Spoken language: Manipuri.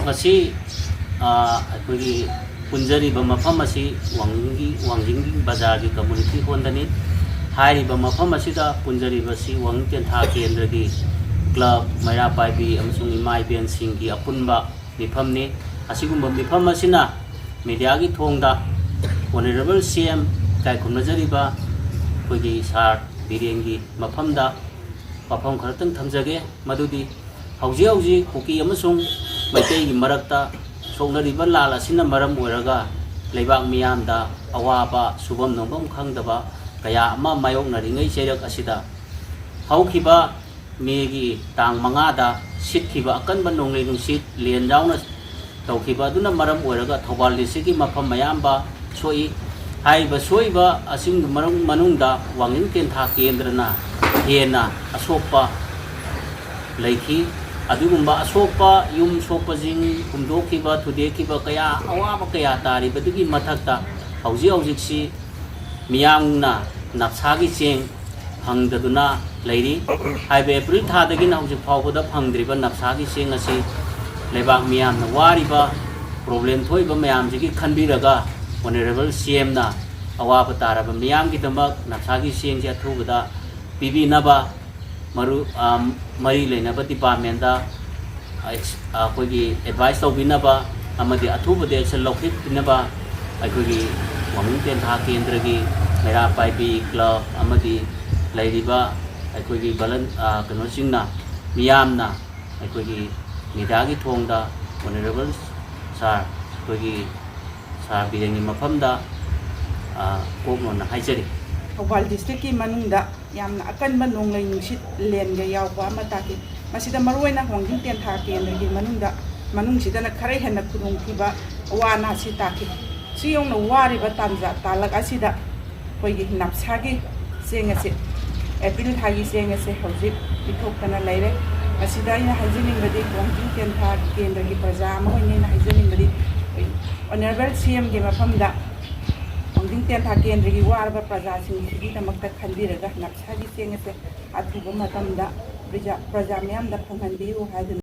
ngasi akhoi punjari ba mafam asi Wangjing bazar gi community hondani hairi ba mafam asi da punjari ba si Wangjing Tentha Kendra gi club maira paibi amasung imai ben sing gi apunba mifam ni asigumba mifam asina media gi thongda honorable CM kai khumnajari ba koigi sar birengi mafamda wafam kharatang thamjage madudi hauji kuki amasung maitai gi marakta soknariba lal asina maram oiraga leibak miyam da awaba subam nongbam khangdaba kaya ama mayoknaringai cherak asida haukiba megi tang manga da sitkiba akanba nonglei nungsit len jauna tawkiba aduna maram oiraga thobal disiki mafam mayamba soi haiba soiba asing maram manungda Wangjing Tentha Kendrana hena asopa leiki adugumba asopa yum sopa jing kumdokiba thudekiba kaya awaba kaya tari badugi mathakta hauji si miyamna Nafsa gi Cheng phangdaduna leiri haibe April thadagi na hauji phawbada phangdriba Nafsa gi Cheng asi lebak miyamna wariba problem thoiba miyam jigi khanbiraga honorable CM na awaba taraba miyam gi damak Nafsa gi Cheng ja thubada pibi naba mari leina department da akhoi advice tawbinaba amadi athuba de action lawkhitnaba akhoi Wangjing Tentha Kendra gi mera paibi club amadi leiriba akhoi balan kano singna miyamna akhoi media gi thongda honorable sir akhoi sar birengi mafamda kokmona haijari Thawal district ki manungda yamna akanba nonglei nungsit lenga yawba mataki masida maruina Wangjing Tentha Kendra gi manungsidana khare henna khudungthiba wana si taki siyongna wariba tanja talak asida koigi Nafsa gi Cheng ase April thagi Cheng ase hojik ithokana leire asida ina haijiningbadi Wangjing Tentha Kendra gi praja ama hoine haijiningbadi honorable CM gi mafamda Wangjing Tentha Kendra gi warba praja singgi damakta khanbiraga Nafsa gi Cheng ase athuba matamda praja miyam da phanghanbiyu haiduna